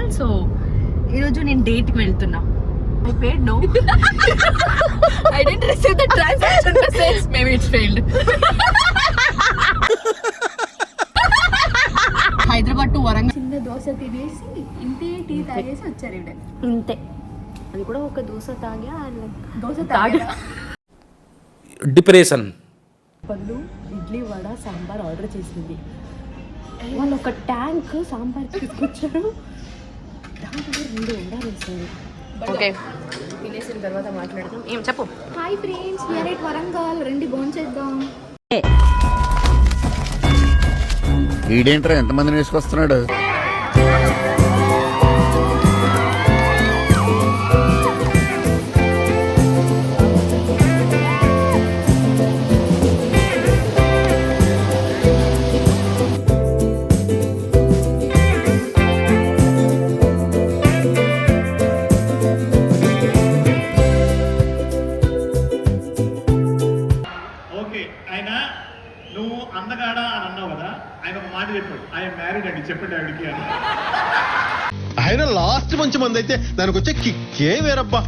Channel. So ఈరోజు నేను డేట్కి వెళ్తున్నా. I paid no. I didn't receive the transaction message. Maybe it's failed. Hyderabad to Warangal చిన్న దోశ తినేసి ఇంతే టీ తాగేసి వచ్చారు ఇక్కడ. ఇంతే, అది కూడా ఒక దోశ తాగా. దోశ తాగా డిప్రెషన్. పళ్ళు ఇడ్లీ వడ సాంబార్ ఆర్డర్ చేసింది. వాళ్ళు ఒక ట్యాంక్ సాంబార్ తీసుకొచ్చారు, దాంట్లో 2 వడ వేసారు. ఓకే, తినేసిన తర్వాత మాట్లాడదాం. ఏం చెప్పు. Hi friends, we are at Warangal, రండి భోంచేద్దాం. ఈడేంట్రా ఎంతమందిని వేసుకొస్తున్నాడు? ఆయన లాస్ట్ మంచి మంది అయితే దానికి వచ్చే కిక్కే వేరబ్బా.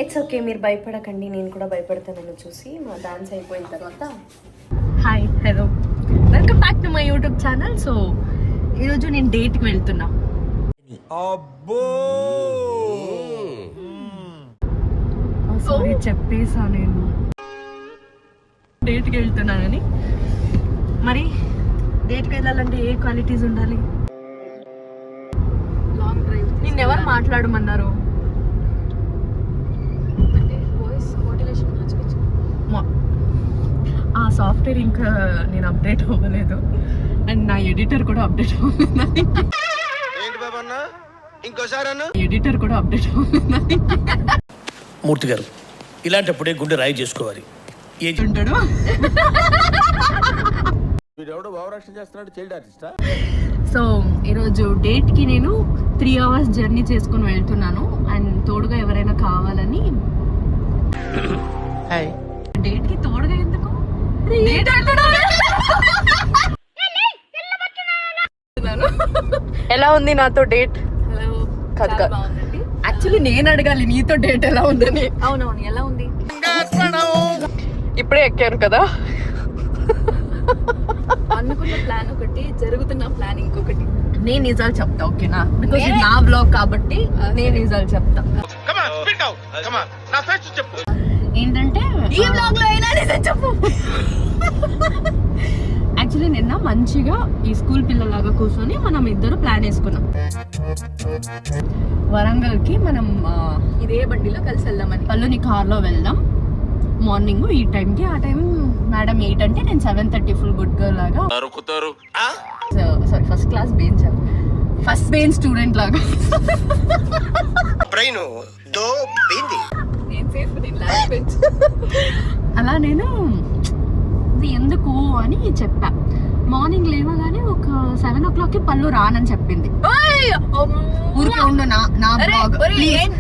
ఇట్స్ ఓకే, మీరు భయపడకండి, నేను కూడా భయపడతానని చూసి మా డాన్స్ అయిపోయిన తర్వాత. Hi, hello, welcome back to my YouTube channel. So ఈరోజు నేను డేట్కి వెళ్తున్నా. సారీ చెప్పేసా నేను డేట్కి వెళ్తున్నానని. మరి డేట్కి వెళ్ళాలంటే ఏ క్వాలిటీస్ ఉండాలి? Long drive. నిన్నెవరు మాట్లాడమన్నారు? ఆ సాఫ్ట్వేర్ ఇంకా నేను అప్డేట్ అవ్వలేదు, అండ్ నా ఎడిటర్ కూడా అప్డేట్ అవ్వలేదు. ఎడిటర్ కూడా అప్డేట్ అవ్వలేదు. మూర్తి గారు, ఇలాంటప్పుడే గుండె రాయి చేసుకోవాలి. ఉంటాడు సో ఈరోజు డేట్కి నేను 3 hours జర్నీ చేసుకుని వెళ్తున్నాను, అండ్ తోడుగా ఎవరైనా కావాలని. డేట్కి తోడుగా ఎందుకు? ఎలా ఉంది నాతో డేట్? చాలా బాగుందండి. యాక్చువల్లీ నేను అడగాలి నీతో డేట్ ఎలా ఉందని. అవునవును, ఎలా ఉంది? ఇప్పుడే ఎక్కాను కదా. అనుకున్న ప్లాన్ ఒకటి, జరుగుతున్న ప్లాన్ ఇంకొకటి. నేను నిజాలు చెప్తా, ఓకేనా? బికాస్ ఇది నా బ్లాగ్ కాబట్టి నేను నిజాలు చెప్తా. ఏంటంటే ఈ బ్లాగ్ లో అయినా నిజం చెప్పు. యాక్చువల్లీ నిన్న మంచిగా ఈ స్కూల్ పిల్లలాగా కూర్చొని మనం ఇద్దరు ప్లాన్ వేసుకున్నాం. వరంగల్కి మనం ఇదే బండిలో కలిసి వెళ్దామని. పళ్ళుని కార్లో వెళ్దాం మార్నింగ్ ఈ టైంకి. ఆ టైం మేడం 8 అంటే నేను 7:30 ఫుల్ గుడ్ గర్ల్ లాగా, sorry first class bench, first bench student లాగా అలా నేను ఎందుకు అని చెప్పా. మార్నింగ్ లేవగానే ఒక 7 o'clockకి పళ్ళు రానని చెప్పింది. ఊరికే ఉండు, నా బ్లాగ్.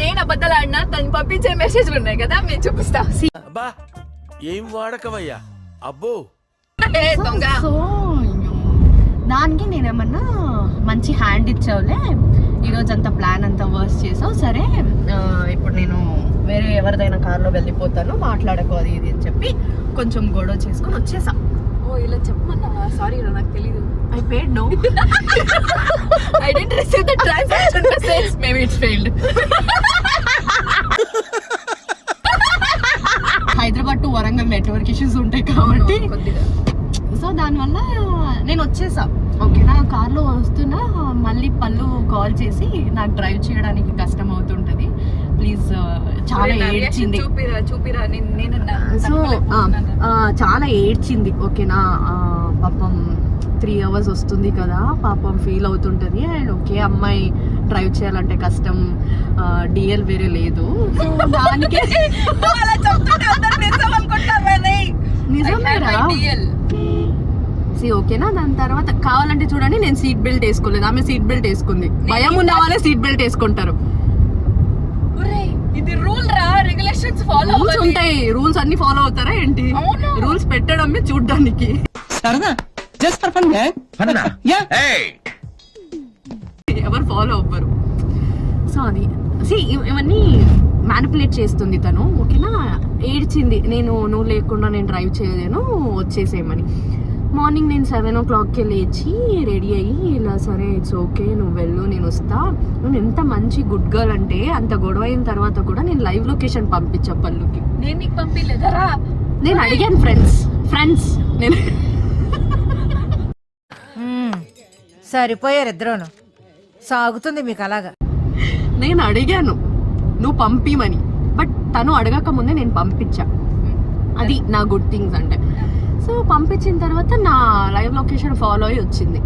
నేను అబద్ధాలు ఆడినా, తను పంపించే మెసేజ్లు ఉన్నాయి కదా, మేము చూపిస్తా. ఏం వాడకవయ్యా అబ్బో. సో దానికి నేనేమన్నా మంచి హ్యాండ్ ఇచ్చావులే, ఈరోజు అంతా ప్లాన్ అంతా వర్క్ చేసావు, సరే ఇప్పుడు నేను వేరే ఎవరిదైనా కార్లో వెళ్ళిపోతాను, మాట్లాడకు అది ఇది అని చెప్పి కొంచెం గొడవ చేసుకొని వచ్చేసా. ఓ ఇలా చెప్పమన్నా? సారీ, నాకు తెలీదు. I paid no. I didn't receive the transaction message. Maybe it's failed. Hyderabad to Warangal network issues ఉంటాయి కాబట్టి సో దానివల్ల నేను వచ్చేసా. ఓకేనా, కార్లో వస్తున్నా, మళ్ళీ పళ్ళు కాల్ చేసి నాకు డ్రైవ్ చేయడానికి కష్టం అవుతుంటది, ప్లీజ్ చాలా ఏడ్చింది. సో చాలా ఏడ్చింది. ఓకేనా, పాపం 3 hours వస్తుంది కదా, పాపం ఫీల్ అవుతుంటది. అండ్ ఓకే, అమ్మాయి డ్రైవ్ చేయాలంటే కష్టం, డిఎల్ వేరే లేదు. సో దానికి నిజమేరా, చేసి ఓకేనా. దాని తర్వాత కావాలంటే చూడండి నేను సీట్ బెల్ట్ వేసుకోలేదు, ఆమె సీట్ బెల్ట్ వేసుకుంది. భయం ఉన్న వాళ్ళే సీట్ బెల్ట్ వేసుకుంటారు. ఇది రూల్ రా, రెగ్యులేషన్స్ ఫాలో రూల్స్ ఉంటాయి, రూల్స్ అన్ని ఫాలో అవుతారా ఏంటి? రూల్స్ పెట్టడమే చూడ్డానికి. ఎవరు ఫాలో అవ్వరు. సో అది ఇవన్నీ మ్యానిపులేట్ చేస్తుంది తను ఓకేనా. ఏడ్చింది, నువ్వు లేకుండా నేను డ్రైవ్ చేయలేను వచ్చేసేయమని. మార్నింగ్ నేను 7 o'clockకి లేచి రెడీ అయ్యి ఇలా సరే ఇట్స్ ఓకే నువ్వు వెళ్ళు నేను వస్తా. నువ్వు ఎంత మంచి గుడ్ గర్ల్ అంటే అంత గొడవ అయిన తర్వాత కూడా నేను లైవ్ లొకేషన్ పంపించా పల్లుకి. నేను నీకు పంపించలేదరా? నేను అడిగాను ఫ్రెండ్స్ నేను సరిపోయారు ఇద్దరును, సాగుతుంది మీకు అలాగా. నేను అడిగాను నువ్వు పంపిమని, బట్ తను అడగక ముందే నేను పంపించా. అది నా గుడ్ థింగ్స్ అంటే. సో పంపించిన తర్వాత నా లైవ్ లొకేషన్ ఫాలో అయ్యి వచ్చింది.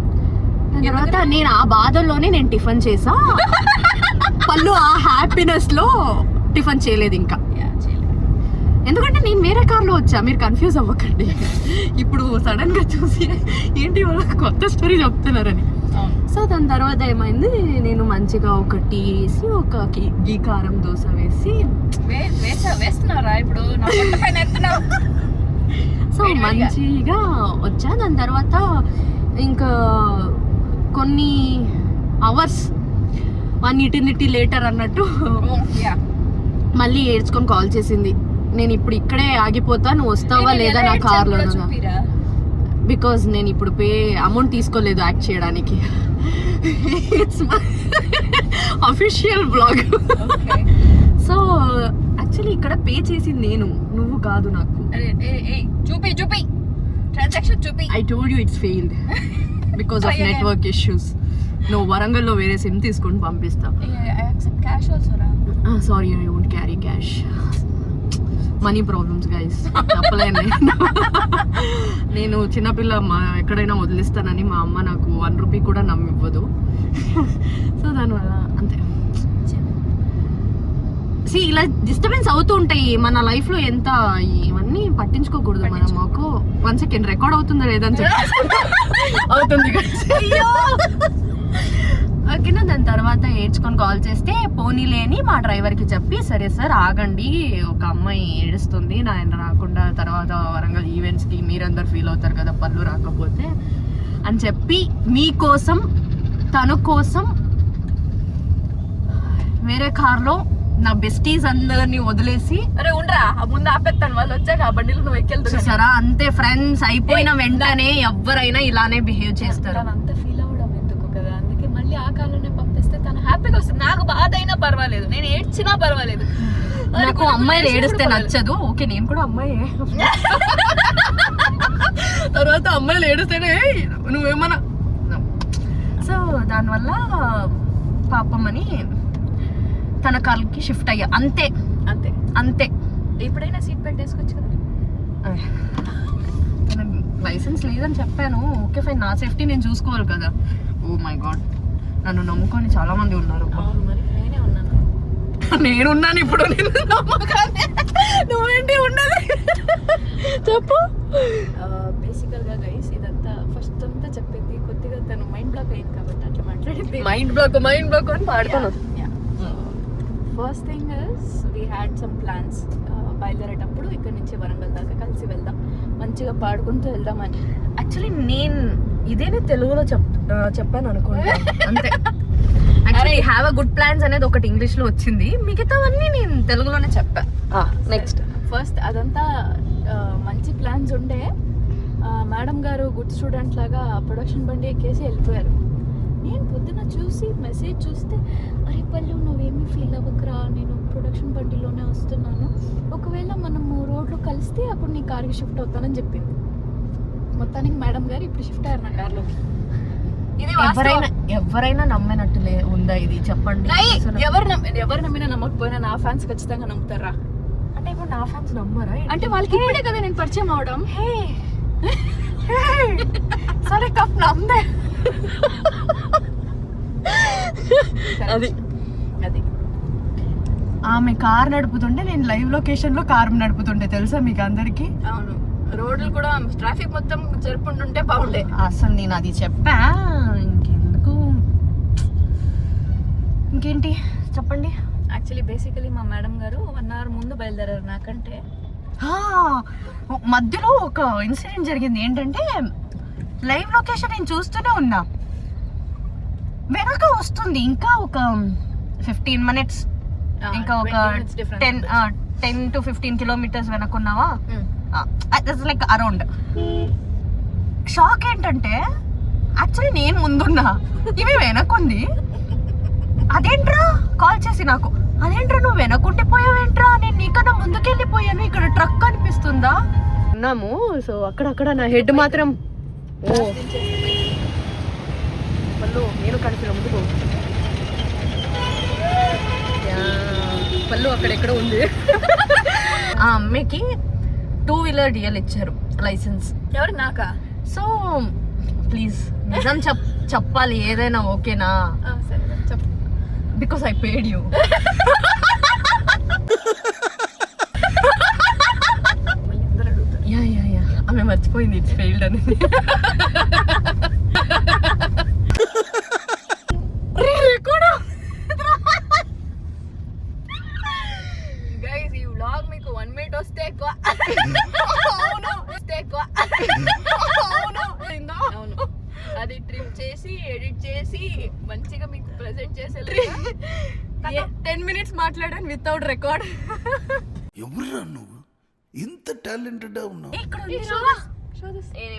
దాని తర్వాత నేను ఆ బాధల్లోనే నేను టిఫిన్ చేసా. పళ్ళు ఆ హ్యాపీనెస్ లో టిఫిన్ చేయలేదు ఇంకా, ఎందుకంటే నేను వేరే కార్లో వచ్చా. మీరు కన్ఫ్యూజ్ అవ్వకండి, ఇప్పుడు సడన్ గా చూసి ఏంటి వాళ్ళకి కొత్త స్టోరీ చెప్తున్నారని. సో దాని తర్వాత ఏమైంది, నేను మంచిగా ఒక టీ వేసి ఒక గీ కారం దోశ వేసి వేస్తున్నారా ఇప్పుడు? సో మంచిగా వచ్చా. దాని తర్వాత ఇంకా కొన్ని అవర్స్ 1 eternity లేటర్ అన్నట్టు మళ్ళీ ఏడ్చుకొని కాల్ చేసింది. నేను ఇప్పుడు ఇక్కడే ఆగిపోతా, నువ్వు వస్తావా లేదా నా కార్లో. బికాజ్ నేను ఇప్పుడు అమౌంట్ తీసుకోలేదు యాక్ట్ చేయడానికి. It's my official blog. So actually ఇక్కడ పే చేసింది నేను, నువ్వు కాదు నాకు. చూపి ట్రాన్సాక్షన్ చూపి. I told you it's failed because of network issues. నువ్వు వరంగల్లో వేరే సిమ్ తీసుకొని పంపిస్తా. Sorry I won't carry cash. Money problems guys, చెప్పలేను. నేను చిన్నపిల్ల ఎక్కడైనా వదిలిస్తానని మా అమ్మ నాకు 1 రూపీ కూడా నమ్మివ్వదు. సో దానివల్ల అంతే. ఇలా డిస్టర్బెన్స్ అవుతూ ఉంటాయి మన లైఫ్ లో. ఎంత ఇవన్నీ పట్టించుకోకూడదు మనం. మాకు 1 second రికార్డ్ అవుతుందా లేదని చెప్పి అవుతుంది ఓకేనా. దాని తర్వాత ఏడ్చుకొని కాల్ చేస్తే పోనీలేని మా డ్రైవర్కి చెప్పి, సరే సార్ ఆగండి, ఒక అమ్మాయి ఏడుస్తుంది ఆయన రాకుండా, తర్వాత వరంగల్ ఈవెంట్స్కి మీరందరూ ఫీల్ అవుతారు కదా పళ్ళు రాకపోతే అని చెప్పి మీకోసం తన కోసం వేరే కార్లో నా బెస్టీస్ అందరినీ వదిలేసి, అరే ఉండరా ముందు ఆపేస్తాను, వాళ్ళు వచ్చాక ఆ బండిలో నువ్వు ఎక్కెళ్తావు. సరా అంతే ఫ్రెండ్స్ అయిపోయిన వెంటనే ఎవరైనా ఇలానే బిహేవ్ చేస్తారు. అంత ఫీల్ అవ్వడం ఎందుకు కదా, అందుకే మళ్ళీ ఆ కాలంలో పంపిస్తే తను హ్యాపీగా వస్తుంది. నాకు బాధ అయినా పర్వాలేదు, నేను ఏడ్చినా పర్వాలేదు. నాకు అమ్మాయిలు ఏడిస్తే నచ్చదు. ఓకే నేను కూడా అమ్మాయి. తర్వాత అమ్మాయిలు ఏడిస్తేనే నువ్వేమన్నా. సో దానివల్ల పాపం అని తన కార్కి షిఫ్ట్ అయ్యా. అంతే అంతే అంతే. ఎప్పుడైనా సీట్ బెల్ట్ వేసుకోవచ్చు కదా. లైసెన్స్ లేదని చెప్పాను. ఓకే ఫైన్, నా సేఫ్టీ నేను చూసుకోవాలి కదా. ఓ మై గాడ్, నన్ను నమ్ముకొని చాలా మంది ఉన్నారు. మరి నేనే ఉన్నాను. నేనున్నాను ఇప్పుడు. నేను నమ్మకాన్ని నువ్వేంటి ఉన్నది చెప్పు. బేసికల్గా గైస్ ఇదంతా ఫస్ట్ అంతా చెప్పింది కొద్దిగా తను మైండ్ బ్లాక్ అయింది కాబట్టి అట్లా మాట్లాడింది. మైండ్ బ్లాక్ అని పాడుతాను. First thing is we had some plans. బయలుదేరేటప్పుడు ఇక్కడ నుంచి వరంగల్ దాకా కలిసి వెళ్దాం, మంచిగా పాడుకుంటూ వెళ్దామని. యాక్చువల్లీ నేను ఇదేనే తెలుగులో చెప్పాను అనుకోండి అంతే. Actually have a good plans అనేది ఒకటి ఇంగ్లీష్ లో వచ్చింది, మిగతావన్నీ నేను తెలుగులోనే చెప్పా. నెక్స్ట్ ఫస్ట్ అదంతా మంచి ప్లాన్స్ ఉండే. మేడం గారు గుడ్ స్టూడెంట్ లాగా ప్రొడక్షన్ బండి ఎక్కేసి వెళ్ళిపోయారు. నేను పొద్దున చూసి మెసేజ్ చూస్తే, అరే పల్లు నువ్వేమీ ఫీల్ అవ్వకరా, నేను ప్రొడక్షన్ బండిలోనే వస్తున్నాను, ఒకవేళ మనము రోడ్లో కలిస్తే అప్పుడు నీ కార్కి షిఫ్ట్ అవుతానని చెప్పింది. మొత్తానికి మేడం గారు ఇప్పుడు షిఫ్ట్ అయ్యారు నా కార్లోకి. ఇది ఎవరైనా నమ్మినట్టు ఉందా ఇది చెప్పండి. ఎవరు నమ్మినా నమ్మకపోయినా నా ఫ్యాన్స్ ఖచ్చితంగా నమ్ముతారా? అంటే ఇప్పుడు నా ఫ్యాన్స్ నమ్మరా? అంటే వాళ్ళకి ఇప్పుడే కదా నేను పరిచయం అవడం. సరే కప్ నమ్మే. అది అది ఆమె కార్ నడుపుతుంటే నేను లైవ్ లొకేషన్ లో కార్ నడుపుతుంటే తెలుసా మీకు అందరికి. అవును రోడ్లు కూడా ట్రాఫిక్ మొత్తం జరుపుకుంటుంటే బాగుండే. అసలు నేను అది చెప్పా, ఇంకెందుకు. ఇంకేంటి చెప్పండి. యాక్చువల్లీ బేసికలీ మా మేడం గారు 1 hour ముందు బయలుదేరారు నాకంటే. మధ్యలో ఒక ఇన్సిడెంట్ జరిగింది. ఏంటంటే లైవ్ లొకేషన్ నేను చూస్తూనే ఉన్నా, వెనక వస్తుంది ఇంకా ఒక 15 minutes, ఇంకా ఒక 10 to 15 kilometers వెనకున్నావా, లైక్ అరౌండ్. షాక్ ఏంటంటే యాక్చువల్లీ నేను ముందున్నా, ఇవి వెనకుంది. అదేంట్రా కాల్ చేసి నాకు, అదేంట్రా నువ్వు వెనకుంటే పోయావేంట్రా, నేను నీకన్నా ముందుకెళ్ళిపోయాను, ఇక్కడ ట్రక్ అనిపిస్తుందా ఉన్నాము. సో అక్కడక్కడ నా హెడ్ మాత్రం పళ్ళు నేను కలిసి ముందుకు పళ్ళు అక్కడెక్కడ ఉంది. ఆ అమ్మాయికి 2-wheeler DL ఇచ్చారు లైసెన్స్. ఎవరు? నాకా? సో ప్లీజ్ నిజం చెప్పాలి, ఏదైనా ఓకేనా? సరే చెప్పు. Because I paid you. Yeah ఆమె మర్చిపోయింది ఇట్స్ ఫెయిల్డ్ అనేది. గైస్ ఈ వ్లాగ్ మీకు 1 minute వస్తే ఎక్కువ. అవును, అది ట్రిమ్ చేసి ఎడిట్ చేసి మంచిగా మీకు ప్రెజెంట్ చేసే 10 minutes మాట్లాడాను వితౌట్ రికార్డ్. ఎవరురా నువ్వు ఇంత టాలెంటెడ్ ఉన్నావు?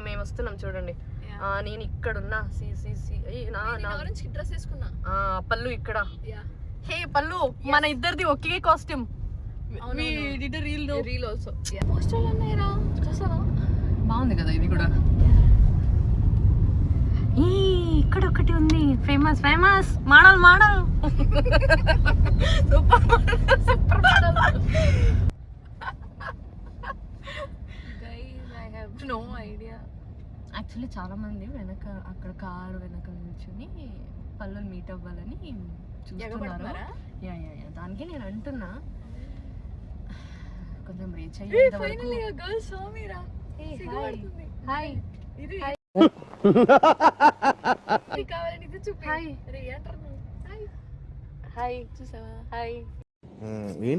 మేము వస్తున్నాం చూడండి. నేను ఇక్కడున్నా. డ్రెస్ వేసుకున్నా. పళ్ళు ఇక్కడ. హే పళ్ళు, మన ఇద్దరిది ఒకే కాస్ట్యూమ్. Reel also. పోస్టర్లు ఉన్నాయిరా, చూసావా? బాగుంది కదా ఇది కూడా. ఇక్కడ ఒకటి ఉంది, famous model. Super model. No idea. Actually చాలా మంది వెనక అక్కడ కారు వెనక నిల్చుని పళ్ళుని మీట్ అవ్వాలని చూస్తున్నారు. యా దానికి నేను అంటున్నా కొంచెం రీచ్ ఏంటి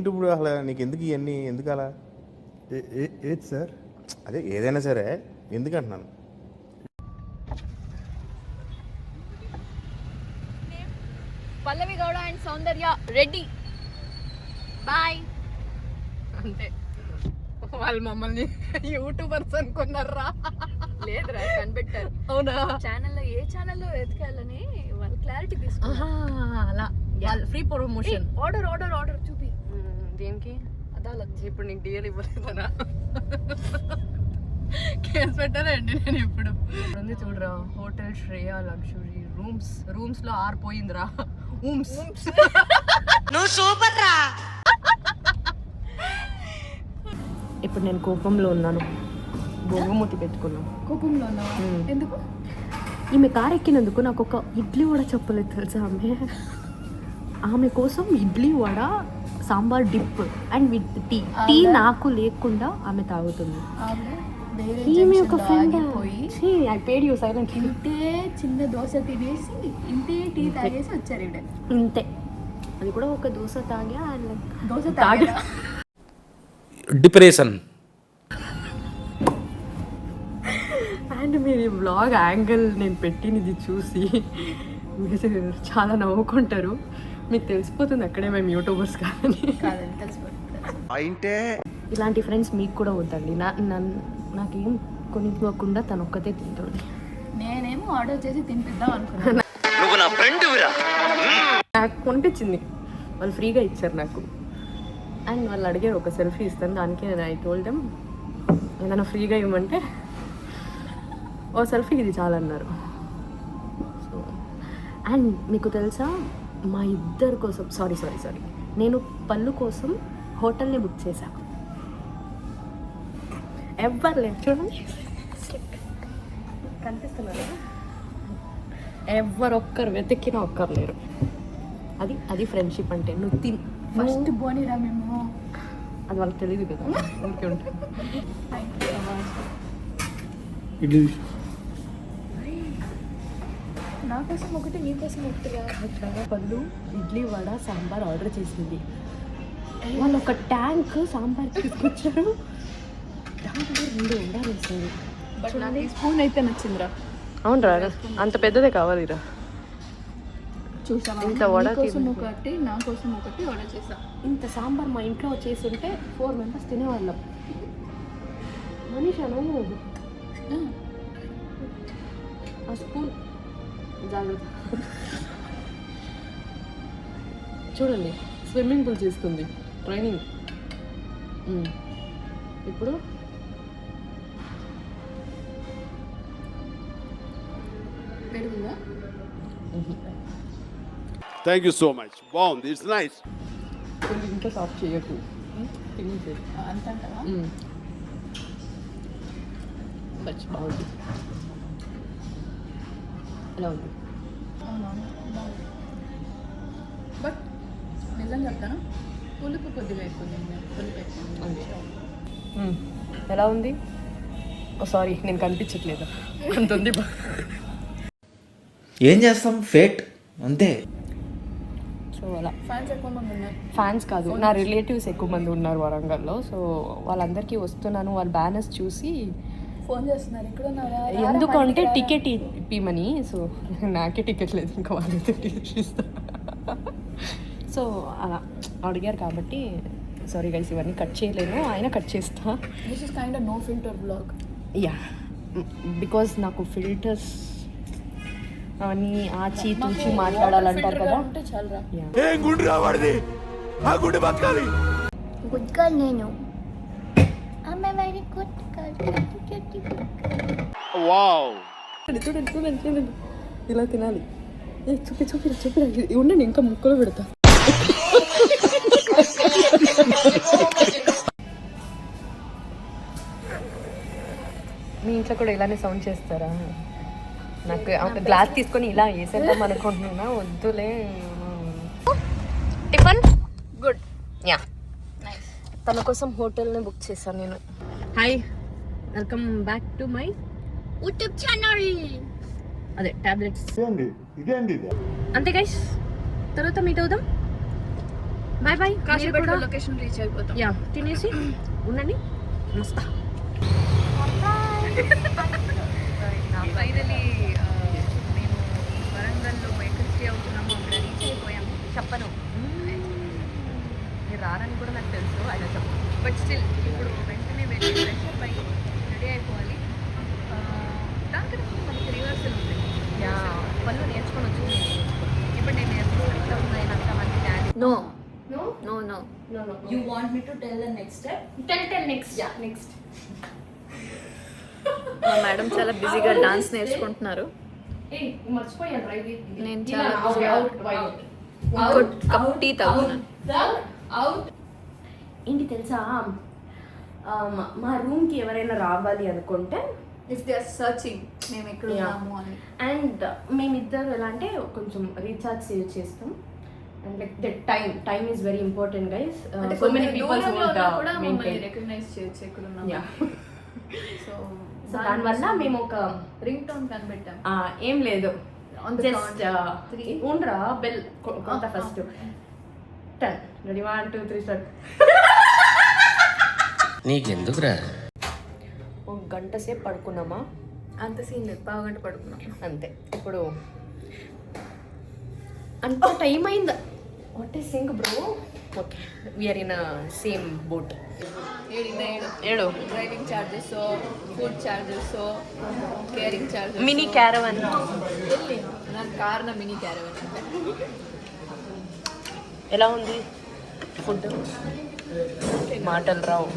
ఇప్పుడు అసలు నీకు ఎందుకు ఇవన్నీ, ఎందుకు అలా? ఏది సార్? అదే ఏదైనా సరే ఎందుకు అంటున్నాను. Pallavi Gowda and Soundarya Reddy, bye. అంతే. వాళ్ళు మమ్మల్ని యూట్యూబర్స్ అనుకున్నారా? లేదురా, కనిపెట్టారు. అవునా? ఛానల్లో ఏ ఛానల్లో ఎతకాలని వాళ్ళు క్లారిటీ తీసుకున్నారు. అలా ఫ్రీ ప్రమోషన్. ఆర్డర్ చూపి. దేనికి? అదాలత్. ఇప్పుడు నీకు డిఎల్ ఇవ్వలేదనా? కేసు పెట్టానండి నేను. ఇప్పుడు ఉంది చూడరా, హోటల్ శ్రేయా లగ్జరీ రూమ్స్ లో ఆరిపోయిందిరా. నువ్వు సూపర్ రా. ఇప్పుడు నేను కోపంలో ఉన్నాను, బొంగమూతి పెట్టుకున్నాను. కోపంలో ఉన్నావా? ఎందుకు? ఈమె కారు ఎక్కినందుకు నాకు ఒక ఇడ్లీ వడ చెప్పలేదు తెలుసా. ఆమె కోసం idli vada, sambar dip and with tea నాకు లేకుండా ఆమె తాగుతుంది. ఈమె ఒక friend. I paid you silent. ఇంతే చిన్న దోశ తినేసి ఇంతే టీ తాగేసి వచ్చారు ఇవిడ. ఇంతే, అది కూడా ఒక దోశ తాగా. దోశ తాగా డిప్రెషన్. అండ్ మీరు బ్లాగ్ యాంగిల్ నేను పెట్టినది చూసి మీరు చాలా నవ్వుకుంటారు. మీకు తెలిసిపోతుంది అక్కడే మేము యూట్యూబర్స్ కాదని. ఇలాంటి ఫ్రెండ్స్ మీకు కూడా వద్దండి. నాకేం కొనివ్వకుండా తను ఒక్కతే తింటుంది. నేనేమో ఆర్డర్ చేసి తినిపిద్దాం అనుకున్నాను. నాకు కొనిపించింది, వాళ్ళు ఫ్రీగా ఇచ్చారు నాకు. అండ్ వాళ్ళు అడిగారు ఒక సెల్ఫీ ఇస్తాను, దానికి నేను ఐ టోల్డ్ దెమ్ ఏదైనా ఫ్రీగా ఇవ్వమంటే ఓ సెల్ఫీకి ఇది చాలన్నారు. సో అండ్ మీకు తెలుసా, మా ఇద్దరి కోసం సారీ నేను పళ్ళు కోసం హోటల్ని బుక్ చేశాను. ఎవ్వరు లేరు చూడండి, కనిపిస్తున్నారు. ఒక్కరు వెతికినా ఒక్కరు లేరు. అది ఫ్రెండ్షిప్ అంటే. నువ్వు ఫస్ట్ బోనిరా మేము. అది వాళ్ళకి తెలియదు కదా, ఊరికే ఉంటాయి. నా కోసం ఒకటి, నీ కోసం ఒకటిగా. పళ్ళు ఇడ్లీ వడ సాంబార్ ఆర్డర్ చేసింది. వాళ్ళు ఒక ట్యాంక్ సాంబార్ తీసుకొచ్చారు, దాంట్లో 2 వడ వేసారు. బట్ నాకు ఈ స్పూన్ అయితే నచ్చిందిరా. అవును రా, అంత పెద్దదే కావాలిరా. చూసావా, ఇంత వడ నీ కోసం ఒకటి, నా కోసం ఒకటి ఆర్డర్ చేసా. ఇంత సాంబార్ మా ఇంట్లో చేసి ఉంటే 4 మెంబర్స్ తినేవాళ్ళం. మనీషాను ఆ స్పూన్ జాగ్రత్త. చూడండి, స్విమ్మింగ్ పూల్ చేసుకుంది, ట్రైనింగ్. ఇప్పుడు పెరుగుందా? థ్యాంక్ యూ సో మచ్, బాగుంది, ఇట్స్ నైస్. కొంచెం ఇంకా సాఫ్ట్ చేయకు, తినేసి. అంత అంటావా? బట్ బాగుంది. ఎలా ఉంది? బట్ నిజం చెప్తాను, పులుపు కొద్దిగా ఎక్కువ ఉంది. పులుపు ఎక్కువ ఉంది. ఎలా ఉంది? ఓ సారీ, నేను కనిపించట్లేదు, అంత ఉంది. ఏం చేస్తాం, ఫేట్ అంతే. సో అలా ఫ్యాన్స్ ఎక్కువ మంది ఉన్నారు. ఫ్యాన్స్ కాదు, నా రిలేటివ్స్ ఎక్కువ మంది ఉన్నారు వరంగల్లో. సో వాళ్ళందరికీ వస్తున్నాను, వాళ్ళ బ్యానర్స్ చూసి ఫోన్ చేస్తున్నారు, ఇక్కడ ఉన్నారా? ఎందుకంటే టికెట్ ఇప్పిమని. సో నాకే టికెట్ లేదు, ఇంకా వాళ్ళైతే టికెట్ ఇస్తా. సో అలా అడిగారు కాబట్టి సారీ గైస్, ఇవన్నీ కట్ చేయలేను, ఆయన కట్ చేస్తా. This is kind of no filter blog. Yeah, because నాకు ఫిల్టర్స్ అవన్నీ ఆచి తూచి మాట్లాడాలంటారు కదా. ఉంటే చాలరా. ఏం గుండు రావాడిది, ఆ గుండు బతకాలి. గుడ్ గర్ల్ నేను. I'm a very good girl. Wow, చూడండి ఇలా తినాలి. చూపిరా ఉండండి, ఇంకా ముక్కలు పెడతా. మీ ఇంట్లో కూడా ఇలానే సౌండ్ చేస్తారా? నాకు ఒక గ్లాస్ తీసుకొని ఇలా వేసేద్దాం అనుకుంటున్నా, వద్దులే. Tiffin good. యా, తన కోసం హోటల్ని బుక్ చేశాను నేను. Hi, welcome back to my YouTube channel. అదే టాబ్లెట్స్. అంతే గైస్, తర్వాత మీట్ అవుదాం. Bye bye. Kazipet location reach అయిపోతాం. యా, తినేసి ఉండండి, వస్తా. ఫైనలీ మేము వరంగల్లో ఎక్కడ స్టే అవుతున్నామో అక్కడ రీచ్ అయిపోయాము. చెప్పను, మీరు రారని కూడా నాకు తెలుసు, అయినా చెప్పను. బట్ స్టిల్ ఇప్పుడు వెంటనే వెళ్ళి ఫ్రెష్ అప్ అయ్యి రెడీ అయిపోవాలి. దానికి మనకి రివర్సల్ ఉంది. పనులు నేర్చుకొని వచ్చింది. ఇప్పుడు నేను నేర్చుకుంటా అయినంత మంది daddy. No. No? No, no. You want me to tell the next step? Tell next. Yeah, next. మా మేడం చాలా బిజీగా డాన్స్ నేర్చుకుంటున్నారు. నేను చాలా కప్ టీ తాగుతున్నాను. ఏంటి తెలుసా, మా రూమ్కి ఎవరైనా రావాలి అనుకుంటే, ఇఫ్ దే ఆర్ సర్చింగ్ మేము ఎక్కడ ఉన్నాము అని, అండ్ మేమిద్దరు ఎలా అంటే కొంచెం రీఛార్జ్ సేవ్ చేస్తాం. And like that time is very important guys. So many peoples కూడా మమ్మల్ని రికగ్నైజ్ చేయొచ్చు ఎక్కడ ఉన్నాము. సో దానివల్ల మేము ఒక రింగ్ టోన్ కనిపెట్టాం. ఏం లేదు, జస్ట్ three. ఉండరా బెల్ కొంత ఫస్ట్ 10 రెడీ 1 2 3 స్టార్ట్. నీకెందుకురా? ఒక గంట సేపు పడుకున్నామా? అంత సీన్ లేదు, పావుగంట పడుకున్నాం అంతే. ఇప్పుడు అంత టైం అయిందా? What is sync bro? Okay, we are in same boat. 7 driving charges, food charges, caring charges, mini caravan. నాకు కారణం మినీ క్యారవన్. ఎలా ఉంది ఫుడ్? మాటలు రావు,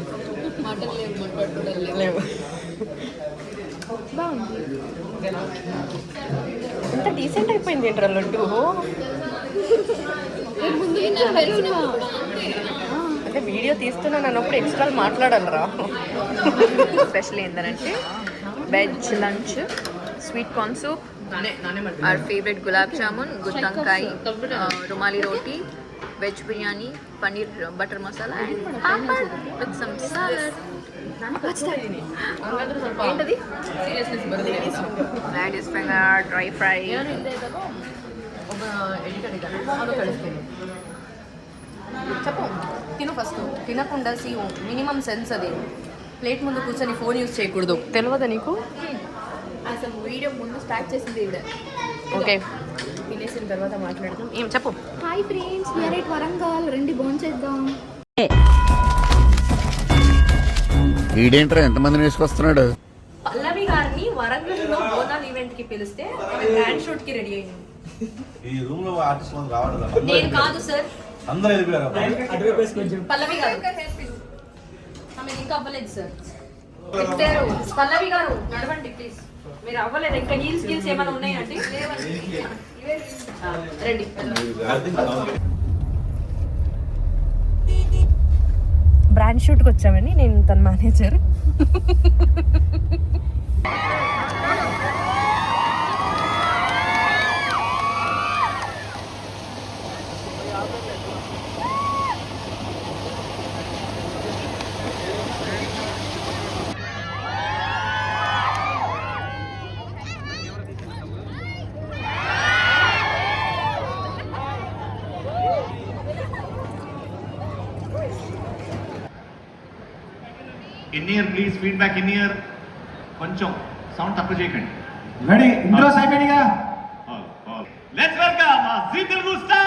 మాటలు లేవు, మాట్లాడుకోవడం లేవు. బాగుంది. ఎంత డీసెంట్ అయిపోయింది ఏంట్రా లడ్డు. అంటే వీడియో తీస్తున్నాను అన్నప్పుడు ఎక్స్ట్రా మాట్లాడాలరా. స్పెషల్ ఏంటంటే veg lunch, sweet corn soup, our favorite gulab jamun, గుత్తొంకాయ, rumali roti, veg biryani, paneer butter masala and papad with some salad. ఏంటది? Ladies finger, dry fry. చెప్పు, తిను ఫస్ట్. తినకుండా మినిమం సెన్స్ అది. ప్లేట్ ముందు కూర్చొని ఫోన్ యూజ్ చేయకూడదు, తెలియదా నీకు? అసలు వీడియో ముందు స్టార్ట్ చేసింది ఇవిడ. ఓకే, తినేసిన తర్వాత మాట్లాడదాం. ఏం చెప్పు. Hi friends, we are at Warangal, రండి బోన్ చేద్దాం. వీడేంట్రా ఎంతమందిని వేసుకొస్తున్నాడు? పల్లవి గారిని వరంగల్లో బోనాల్ ఈవెంట్ కి పిలిస్తే గ్రాండ్ షూట్ కి రెడీ అయింది. ఈ రూమ్ లో ఆర్టిస్ట్ రావడం నేను కాదు సార్, అందరూ వెళ్ళిపోయారు. పల్లవి గారు. ఆమె ఇంకా అవ్వలేదు సార్. పల్లవి గారు నడవండి ప్లీజ్. మీరు అవ్వలేదు ఇంకా. హీల్స్ ఏమైనా ఉన్నాయండి? రండి. బ్రాండ్ షూట్కి వచ్చామని నేను తన manager. In ear please, feedback in ear. కొంచెం సౌండ్ తక్కువ చేయకండి. రెడీ, ఇంట్రోస్ అయిపోయినాయిగా. లెట్స్ వెల్కమ్ మా జీ తెలుగు స్టార్.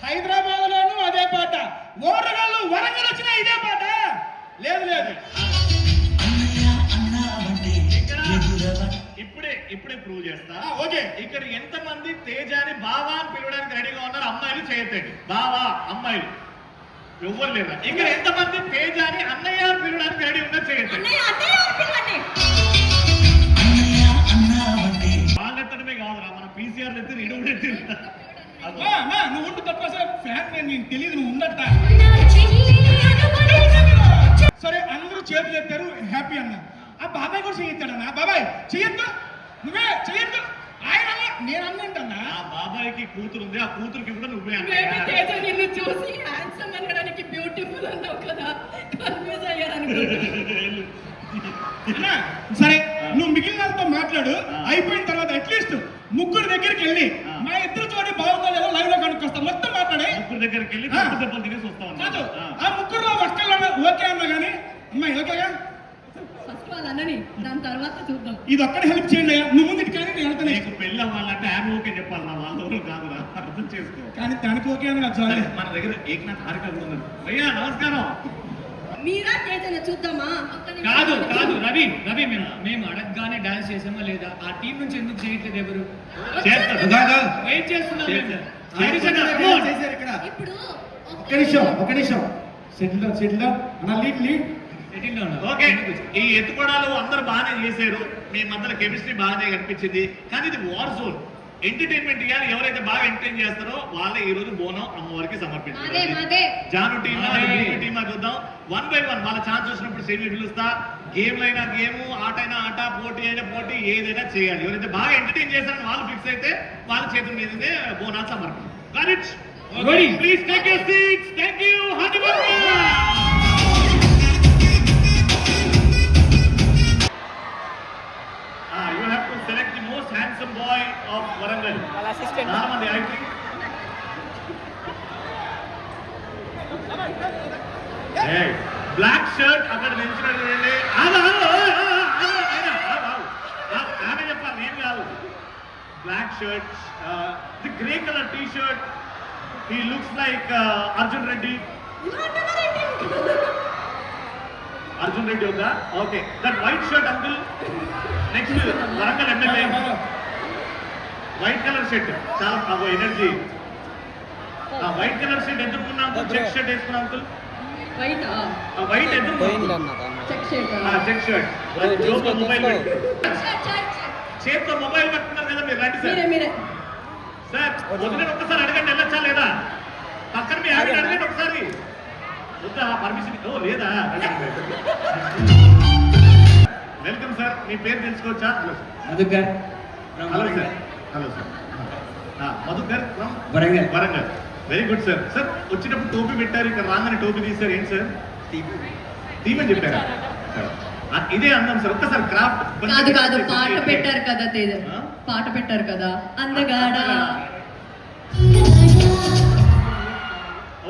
హైదరాబాద్ లోను అదే పాట, ఓరగాళ్ళు వరంగల్ వచ్చిన ఇదే పాట. లేదు లేదు, ఇప్పుడే ప్రూవ్ చేస్తా. ఓకే, ఇక్కడ ఎంతమంది తేజాని బావా అని పిలవడానికి రెడీగా ఉన్నారు? అమ్మాయిలు చేయొద్దండి. బావా అమ్మాయిలు ఎవ్వరు లేదా? ఇక్కడ ఎంతమంది తేజాని అన్నయ్య అని పిలవడానికి రెడీ ఉన్నారు? చేయొద్దండి. వాళ్ళెత్తడమే కాదురా, మన పీసీఆర్ ఎత్తి ఇడు నువ్వు ఉండు తప్ప సార్. ఫ్యాన్ నేను తెలియదు, నువ్వు ఉండట. సరే, అందరూ చేతులు ఎత్తారు, హ్యాపీ అన్న. ఆ బాబాయ్ కూడా చేయొత్తాడన్నా. బాబాయ్ చెయ్యొద్దు, నువ్వే చెయ్యొద్దు. ఆయన నేను అన్నంటన్నా. ఆ బాబాయ్కి కూతురు ఉంది, ఆ కూతురుకి కూడా నువ్వే అన్నా. నిన్ను చూసి హ్యాండ్సమ్ అనడానికి బ్యూటిఫుల్ అన్నావు కదా, కన్ఫ్యూజ్ అయ్యారని. సరే, నువ్వు మిగిలిన వాళ్ళతో మాట్లాడు. అయిపోయిన తర్వాత అట్లీస్ట్ ముగ్గురు దగ్గరికి వెళ్ళి మా ఇద్దరు చూడండి బాగుందో లేదో లైవ్ లో కనుక్కొస్తాం. మొత్తం మాట్లాడే ముగ్గురు దగ్గరికి వెళ్ళి దెబ్బలు తినేసి వస్తాం. కాదు, ఆ ముగ్గురులో ఒక్కళ్ళు ఓకే అన్నా కానీ అమ్మాయి ఓకేగా? ఫస్ట్ వాళ్ళు అన్నని, దాని తర్వాత చూద్దాం. ఇది ఒక్కడే హెల్ప్ చేయండి అయ్యా. నువ్వు ముందు కానీ నేను వెళ్తాను. నీకు పెళ్ళి అవ్వాలంటే ఆమె ఓకే చెప్పాలి, నా వాళ్ళు కాదురా, అర్థం చేసుకో. కానీ దానికి ఓకే అని చాలు. మన దగ్గర ఏకనాథ్ హారిక కూడా ఉంది. అయ్యా నమస్కారం. మీరా తేజన చూద్దామా? కాదు కాదు రవి, మేము అడగగానే డాన్స్ చేసామా లేదా? ఆ టీం నుంచి ఎందుకు చేయట్లేదు? ఎవరు వెయిట్ చేస్తున్నాం. చేశారు ఇక్కడ. ఒక నిమిషం సెటిల్ అన్న లీడ్ ఓకే, ఈ ఎత్తుకోడాలు అందరూ బాగానే చేశారు, మీ మధ్యలో కెమిస్ట్రీ బాగానే కనిపించింది. కానీ ఇది వార్ జోన్. ఎంటర్టైన్మెంట్ ఇవ్వాలి, ఎవరైతే బాగా ఎంటర్టైన్ చేస్తారో వాళ్ళే ఈ రోజు బోనం అమ్మవారికి సమర్పించారు. జాను టీమా టీమా చూద్దాం 1 by 1 వాళ్ళ ఛాన్స్ వచ్చినప్పుడు సెమీ పిలుస్తా. గేమ్ అయినా గేమ్, ఆట అయినా ఆట, పోటీ అయినా పోటీ, ఏదైనా చేయాలి. ఎవరైతే బాగా ఎంటర్టైన్ చేశారని వాళ్ళు ఫిక్స్ అయితే వాళ్ళ చేతుల మీదనే బోనాలు సమర్పణ. Please take your seats. Thank you. You have to select the most handsome boy of Warangal. Naramandi, I think. Hey, black shirt అక్కడ నిల్చున్నాడు చూడండి. ఆమె చెప్పాలి, నేను కాదు. Black shirt, the grey color t-shirt. He looks like Arjun Reddy. Arjun Reddy ఉందా? Okay. That white shirt uncle. Next Warangal MLA. White color shirt. చాలా బాగా ఎనర్జీ. వైట్ కలర్ షర్ట్ ఎదుర్కొన్నా అంకుల్, చెక్ షర్ట్ వేసుకున్నా uncle. White ఎదుర్కొన్నా check shirt. జోబులో mobile చేతితో mobile పట్టుకున్నారు కదా మీరు. రండి సార్. వదిలేని ఒక్కసారి అడగండి, వెళ్ళొచ్చా లేదా? పక్కన మీ ఆవిడ అడగండి ఒకసారి. వద్దా పర్మిషన్? ఓ లేదా. Welcome sir. మీ పేరు తెలుసుకోవచ్చా? Madhukar. Hello sir. Madhukar from Warangal. Very good sir. Sir వచ్చినప్పుడు టోపీ పెట్టారు, ఇక్కడ రాగానే టోపీ తీశారు. ఏంటి సార్? థీమ్ చెప్పారా? ఇదే అందం సార్. ఒక్కసారి క్రాఫ్ట్ కాదు పాట పెట్టారు కదా తేజ, పాట పెట్టారు కదా అందగాడ.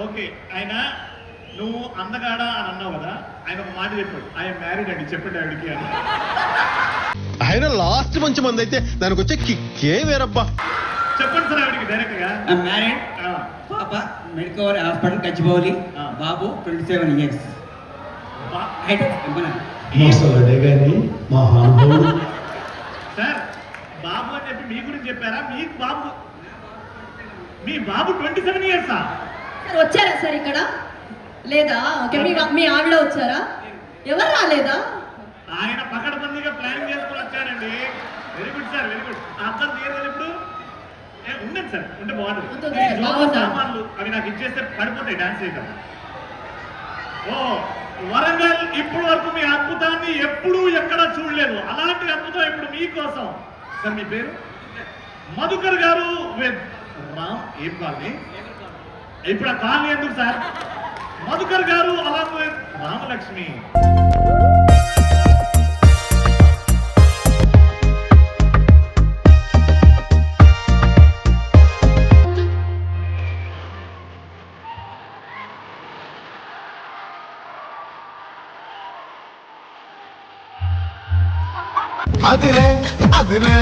ఓకే, ఆయన నువ్వు అందగాడ అని అన్నావు కదా, ఆయన ఒక మాట చెప్పాడు, ఐఎమ్ మ్యారీడ్ అండి చెప్పండి ఆవిడికి అని. ఆయన లాస్ట్ మంచి మంది అయితే దానికి వచ్చే కిక్కే వేరబ్బా. చెప్పండి సార్ ఆవిడికి డైరెక్ట్ గా. మ్యారీడ్, పాప మెడికల్ హాస్పిటల్ గచ్చిబౌలి, బాబు 27 years. సార్ బాబు అని చెప్పి మీ గురించి చెప్పారా? మీ బాబు 27 years వచ్చారా సార్ ఇక్కడ? లేదా? ఓకే, మీ ఆవిడ వచ్చారా? ఎవరు రాలేదా? ఆయన పకడ్బందీగా ప్లాన్ చేసుకుని వచ్చాడండి. Very good sir, very good. అర్థం తీయలేదు ఇప్పుడు. ఉండండి సార్, ఉంటే బాగుంటుంది. సామాన్లు అవి నాకు ఇచ్చేస్తే పడిపోతాయి డాన్స్ చేయడం. ఓ వరంగల్ ఇప్పుడు వరకు మీ అద్భుతాన్ని ఎప్పుడూ ఎక్కడా చూడలేదు. అలాంటి అద్భుతం ఇప్పుడు మీకోసం. సార్ మీ పేరు? మధుకర్ గారు విత్ రామ్. ఏం కాలనీ? ఇప్పుడు ఆ కాలనీ ఎందుకు సార్? మధుకర్ గారు అలాగే విత్ రామలక్ష్మి. అదిరే అదిరే.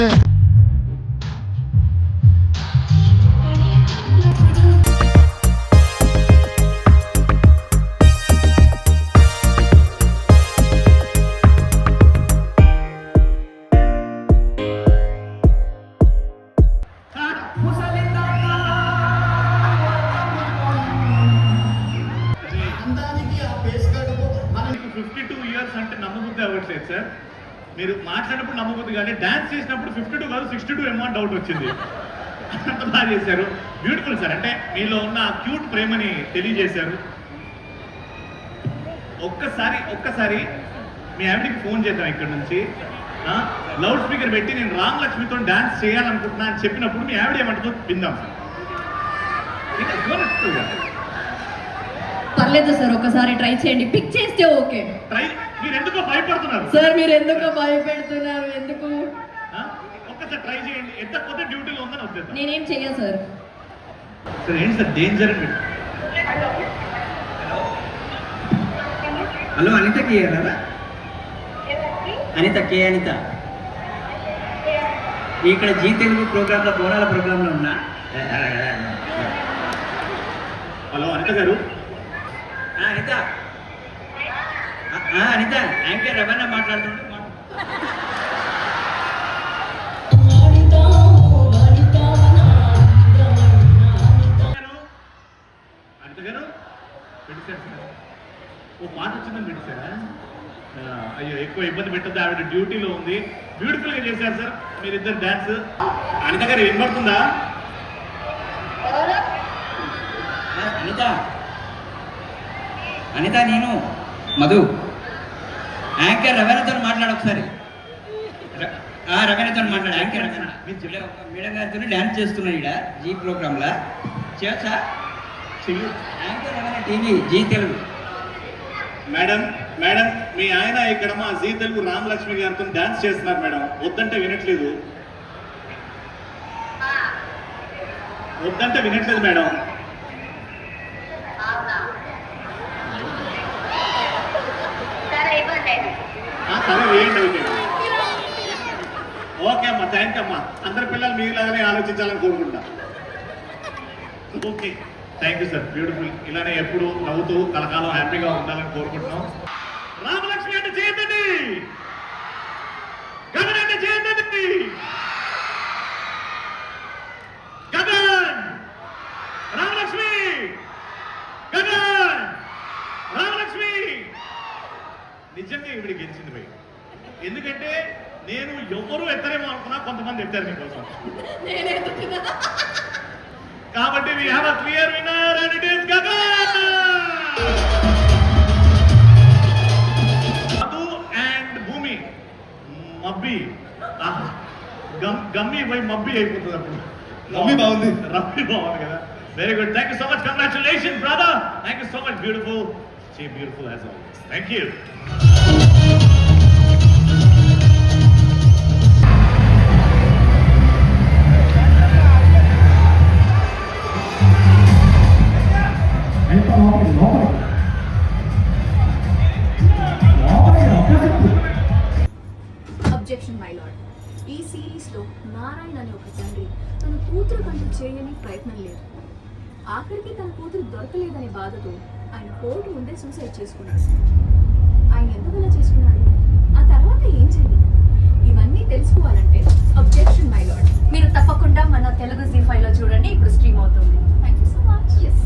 మనకి 52 years అంటే నమ్మబుద్ధి అవ్వట్లేదు సార్. మీరు మాట్లాడినప్పుడు నమ్మబుద్ధి కానీ డాన్స్ చేసినప్పుడు 52 కాదు 62 ఏమో డౌట్ వచ్చింది. అంత బాగా చేశారు. Beautiful sir. అంటే మీలో ఉన్న క్యూట్ ప్రేమని తెలియజేశారు. ఒక్కసారి మీ ఆవిడకి ఫోన్ చేద్దాం ఇక్కడ నుంచి. లౌడ్ స్పీకర్ పెట్టి నేను రామలక్ష్మితో డాన్స్ చేయాలనుకుంటున్నా అని చెప్పినప్పుడు మీ ఆవిడ ఏమంటుందో విందాం సార్. పర్లేదు సార్, ఒకసారి ట్రై చేయండి. పిక్ చేస్తే ఓకే. మీరు ఎందుకో భయపడుతున్నారు సార్? మీరు ఎందుకు భయపెడుతున్నారు? ఎందుకు? ఒక్కసారి ట్రై చేయండి. ఎత్తకపోతే డ్యూటీలో ఉందని వద్దేద్దాం. నేనేం చెయ్యను సార్. సార్ ఏంటి సార్ డేంజర్ అండి? హలో అనిత కే కదా? అనిత కే అనిత ఇక్కడ జీ తెలుగు ప్రోగ్రాంలో బోనాల ప్రోగ్రాంలో ఉన్నా. హలో అనిత గారు. అనిత అనిత యాంకర్ రమణ మాట్లాడుతుంటే ఎక్కువ ఇబ్బంది పెట్టద్దు, ఆవిడ డ్యూటీలో ఉంది. బ్యూటిఫుల్ గా చేశారు సార్ మీరిద్దరు డాన్స్. అనిత గారు వినబడుతుందా? అనిత నేను మధు యాంకర్ రవీణతో మాట్లాడు ఒకసారి. రవీణతో మాట్లాడు. యాంకర్ రవీణ మేడం గారితో డ్యాన్స్ చేస్తున్నాడు ఇక్కడ జీ ప్రోగ్రాంలో. చేయొచ్చా? Anchor Raveena TV Zee Telugu. Madam madam మీ ఆయన ఇక్కడ మా జీ తెలుగు రామలక్ష్మి గారితో డాన్స్ చేస్తున్నారు మేడం. వద్దంటే వినట్లేదు, వద్దంటే వినట్లేదు మేడం. సరే వేయండి అయితే. ఓకే అమ్మా, థ్యాంక్ అమ్మా. అందరి పిల్లలు మీలాగానే ఆలోచించాలని కోరుకుంటా. Okay thank you sir, beautiful. ఇలానే ఎప్పుడు నవ్వుతూ కలకాలం హ్యాపీగా ఉండాలని కోరుకుంటున్నాం. రామలక్ష్మి అంటే చేయండి, గగన్ అంటే చేయండి, గగన్ రామలక్ష్మి, గగన్ రామలక్ష్మి. నిజంగా ఇవిడ గెలిచింది భయ్. ఎందుకంటే నేను ఎవరు ఎత్తరేమో అనుకున్నా, కొంతమంది ఎత్తారు మీకోసం. కాబట్టి we have a clear winner and it is Gagan. Madhu and Bhumi. Mabbi. Gummy by Mabbi అయిపోతుంది అప్పుడు. రమ్మి బాగుంది కదా. Very good, thank you so much. Congratulations brother, thank you so much. Beautiful, beautiful as always. Thank you. Objection my lord. ఈ సిరీస్లో నారాయణ అనే ఒక తండ్రి తన కూతురు కంటూ చేయని ప్రయత్నం లేదు. ఆఖరికి తన కూతురు దొరకలేదనే బాధతో ఆయన కోర్టు ముందే సూసైడ్ చేసుకున్నాడు. ఆయన ఎందుకు అలా చేసుకున్నాడు, ఆ తర్వాత ఏం జరిగింది, ఇవన్నీ తెలుసుకోవాలంటే అబ్జెక్షన్ మై లార్డ్ మీరు తప్పకుండా మన తెలుగు జీ5లో చూడండి. ఇప్పుడు స్ట్రీమ్ అవుతుంది. Thank you so much. ఎస్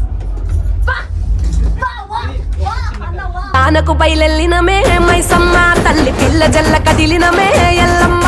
ఆనకు బయలెల్లినమే మైసమ్మ, తల్లి పిల్ల జల్ల కదిలినమే ఎల్లమ్మ.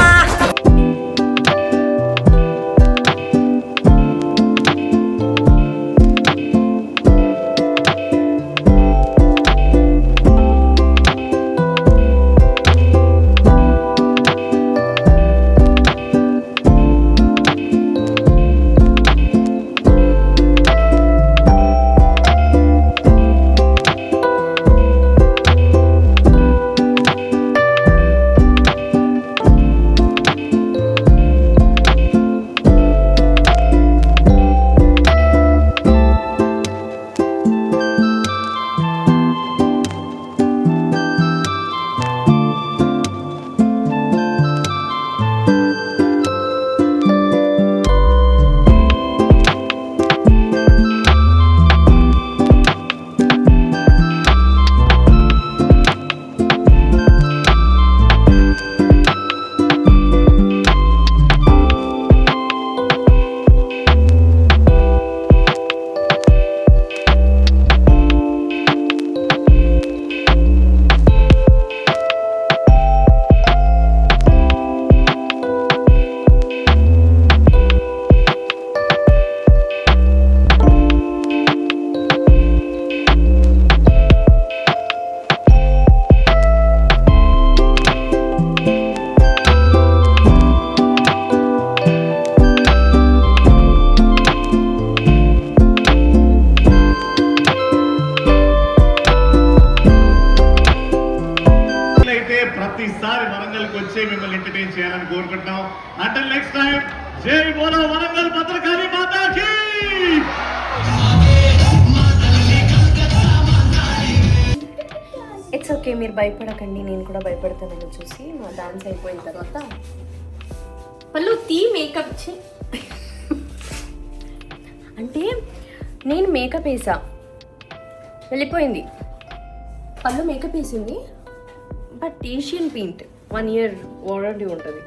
ప్రతిసారి వరంగల్కి వచ్చే మిమ్మల్ని ఎంటర్టైన్ చేయాలని కోరుకుంటున్నాం. అంటిల్ నెక్స్ట్ టైం, జై బోలో వరంగల్ భద్రకాళి మాతాకి. ఇట్స్ ఓకే, మీరు భయపడకండి, నేను కూడా భయపడతానని చూసి మా డాన్స్ అయిపోయిన తర్వాత పళ్ళు తీ మేకప్ అంటే నేను మేకప్ వేసా, వెళ్ళిపోయింది. పళ్ళు మేకప్ వేసింది, but Asian paint 1 year warranty ఉంటుంది.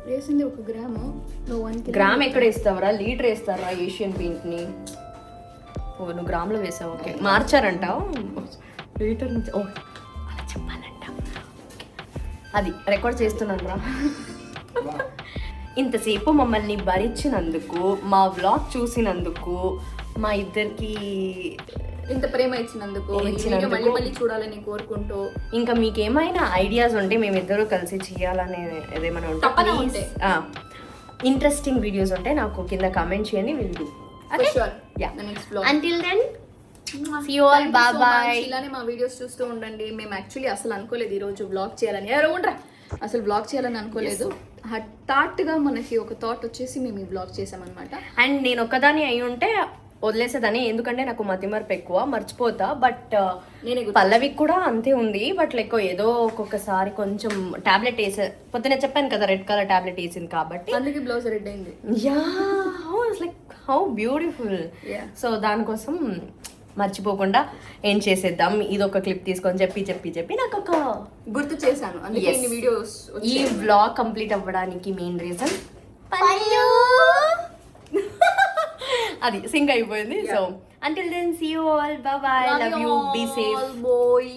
వేసింది 1 గ్రాము. గ్రామ్ ఎక్కడ వేస్తావరా, లీటర్ వేస్తారా ఏషియన్ పెయింట్ని? ఓ నువ్వు గ్రామ్లో వేసావు, ఓకే. మార్చారంట లీటర్ నుంచి. ఓ అలా చెప్పాలంట. అది రికార్డ్ చేస్తున్నాను రా. ఇంతసేపు మమ్మల్ని భరించినందుకు, మా వ్లాగ్ చూసినందుకు, మా ఇద్దరికి ఇంత ప్రేమ ఇచ్చినందుకు, ఈ వీడియో మళ్ళీ మళ్ళీ చూడాలని కోరుకుంటూ, ఇంకా మీకు ఏమైనా ఐడియాస్ ఉంటే మేమిద్దరూ కలిసి చేయాలనే ఏదేమైనా తప్పన ఉంటే ఉంటే. ఇంట్రెస్టింగ్ వీడియోస్ ఉంటే నాకు కింద కామెంట్ చేయండి, will do. for sure. Yeah. The next vlog. Until then, see you all. Bye bye. ఇలానే మా వీడియోస్ చూస్తూ ఉండండి. మేము యాక్చువల్లీ అసలు అనుకోలేదు ఈరోజు వ్లాగ్ చేయాలని. ఎవరు ఉండరా, అసలు వ్లాగ్ చేయాలని అనుకోలేదు. థాట్గా మనకి ఒక థాట్ వచ్చేసి మేము ఈ వ్లాగ్ చేసామన్నమాట. అండ్ నేను ఒక్కదాని అయి ఉంటే వదిలేసేదాన్ని, ఎందుకంటే నాకు మతిమరుపు ఎక్కువ, మర్చిపోతా. బట్ నేనే పల్లవికి కూడా అంతే ఉంది. బట్ లైక్ ఏదో ఒక్కొక్కసారి కొంచెం టాబ్లెట్ వేసే, పొద్దునే చెప్పాను కదా రెడ్ కలర్ టాబ్లెట్ వేసింది కాబట్టి. అందుకే బ్లౌజ్ రెడ్ అయింది. Yeah, like how beautiful. Yeah. So దానికోసం మర్చిపోకుండా ఏం చేసేద్దాం, ఇది ఒక క్లిప్ తీసుకొని చెప్పి నాకు ఒక గుర్తు చేశాను. అందుకే Yes. ఇన్ని వీడియోస్ ఈ వ్లాగ్ కంప్లీట్ అవ్వడానికి మెయిన్ రీజన్ అది సింక్ అయిపోయింది. So until then see you all, bye bye, love you, be safe. Bye.